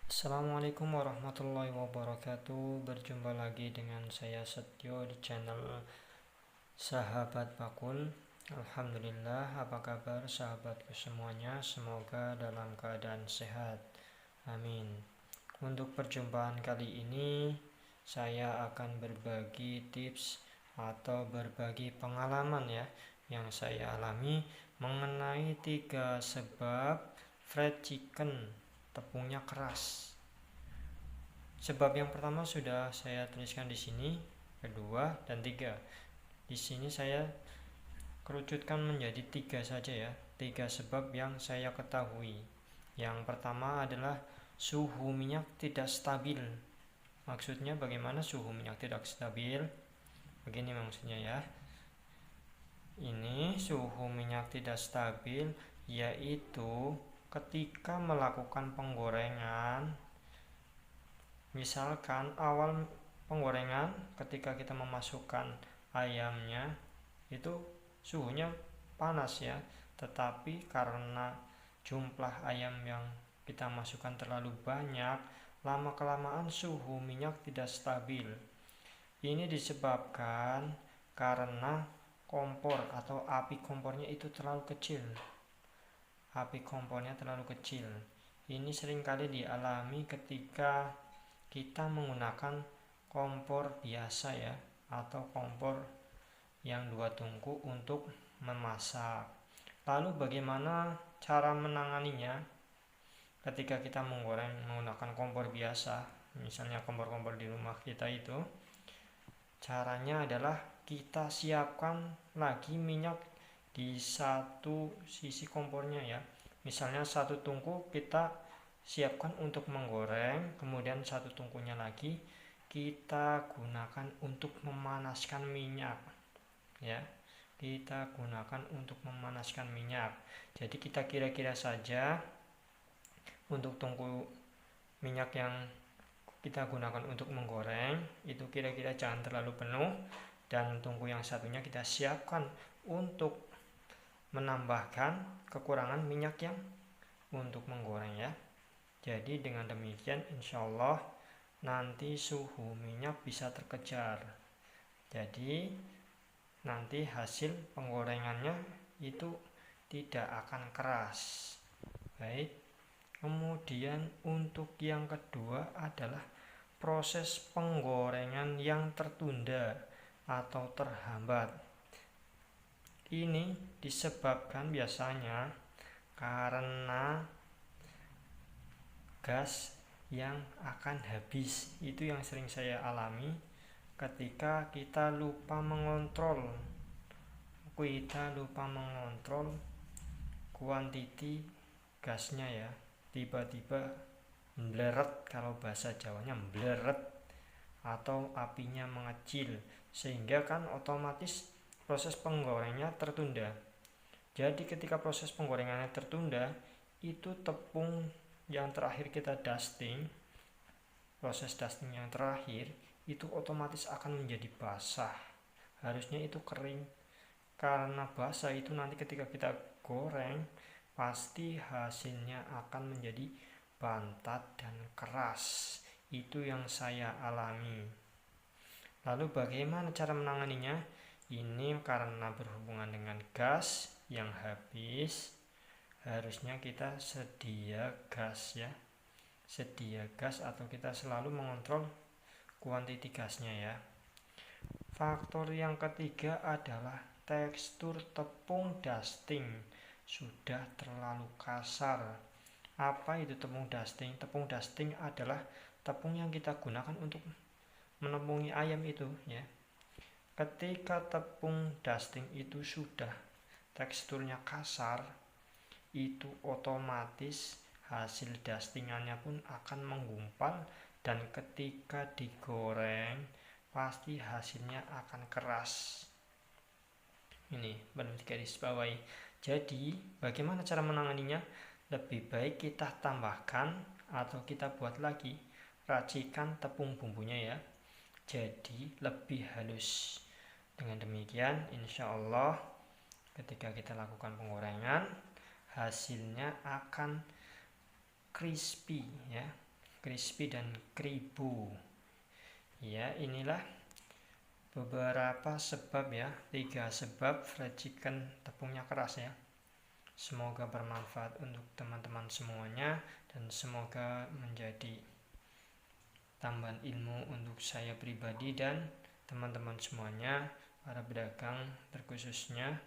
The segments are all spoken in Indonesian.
Assalamualaikum warahmatullahi wabarakatuh. Berjumpa lagi dengan saya Setio di channel Sahabat Bakul. Alhamdulillah, apa kabar sahabatku semuanya? Semoga dalam keadaan sehat. Amin. Untuk perjumpaan kali ini saya akan berbagi tips atau berbagi pengalaman yang saya alami mengenai 3 sebab fried chicken tepungnya keras. Sebab yang pertama sudah saya tuliskan di sini, kedua dan tiga. Di sini saya kerucutkan menjadi 3 saja ya. 3 sebab yang saya ketahui. Yang pertama adalah suhu minyak tidak stabil. Maksudnya bagaimana suhu minyak tidak stabil? Begini maksudnya ya. Ini suhu minyak tidak stabil yaitu ketika melakukan penggorengan. Misalkan awal penggorengan ketika kita memasukkan ayamnya itu suhunya panas ya, tetapi karena jumlah ayam yang kita masukkan terlalu banyak, lama-kelamaan suhu minyak tidak stabil. Ini disebabkan karena kompor atau api kompornya itu terlalu kecil. Api kompornya terlalu kecil. Ini seringkali dialami ketika kita menggunakan kompor biasa ya, atau kompor yang 2 tungku untuk memasak. Lalu bagaimana cara menanganinya ketika kita menggoreng menggunakan kompor biasa, misalnya kompor-kompor di rumah kita itu? Caranya adalah kita siapkan lagi minyak di satu sisi kompornya ya. Misalnya 1 tungku kita siapkan untuk menggoreng, kemudian 1 tungkunya lagi kita gunakan untuk memanaskan minyak ya. Kita gunakan untuk memanaskan minyak. Jadi kita kira-kira saja untuk tungku minyak yang kita gunakan untuk menggoreng itu kira-kira jangan terlalu penuh, dan tungku yang satunya kita siapkan untuk menambahkan kekurangan minyak yang untuk menggoreng ya. Jadi dengan demikian insya Allah nanti suhu minyak bisa terkejar. Jadi nanti hasil penggorengannya itu tidak akan keras. Baik. Kemudian untuk yang kedua adalah proses penggorengan yang tertunda atau terhambat. Ini disebabkan biasanya karena gas yang akan habis. Itu yang sering saya alami ketika kita lupa mengontrol kuantiti gasnya ya. Tiba-tiba mbleret, kalau bahasa Jawanya mbleret, atau apinya mengecil, sehingga kan otomatis proses penggorengannya tertunda. Jadi ketika proses penggorengannya tertunda, itu tepung yang terakhir kita dusting, proses dusting yang terakhir itu otomatis akan menjadi basah. Harusnya itu kering. Karena basah itu nanti ketika kita goreng pasti hasilnya akan menjadi bantat dan keras. Itu yang saya alami. Lalu bagaimana cara menanganinya? Ini karena berhubungan dengan gas yang habis, harusnya kita sedia gas ya. Sedia gas atau kita selalu mengontrol kuantiti gasnya ya. Faktor yang ketiga adalah tekstur tepung dusting sudah terlalu kasar. Apa itu tepung dusting? Tepung dusting adalah tepung yang kita gunakan untuk menepungi ayam itu ya. Ketika tepung dusting itu sudah teksturnya kasar, itu otomatis hasil dustingannya pun akan menggumpal, dan ketika digoreng pasti hasilnya akan keras. Ini perlu digarisbawahi. Jadi bagaimana cara menanganinya? Lebih baik kita tambahkan atau kita buat lagi racikan tepung bumbunya ya, jadi lebih halus. Dengan demikian insya Allah ketika kita lakukan penggorengan hasilnya akan crispy ya, crispy dan kribo. Ya, inilah beberapa sebab ya, 3 sebab fried chicken tepungnya keras ya. Semoga bermanfaat untuk teman-teman semuanya dan semoga menjadi tambahan ilmu untuk saya pribadi dan teman-teman semuanya, para pedagang, terkhususnya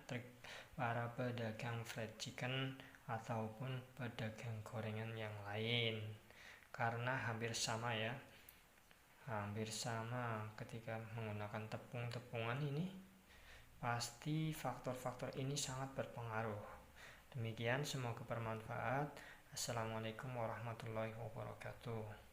para pedagang fried chicken ataupun pedagang gorengan yang lain, karena hampir sama ya, hampir sama ketika menggunakan tepung-tepungan ini, pasti faktor-faktor ini sangat berpengaruh. Demikian, semoga bermanfaat. Assalamualaikum warahmatullahi wabarakatuh.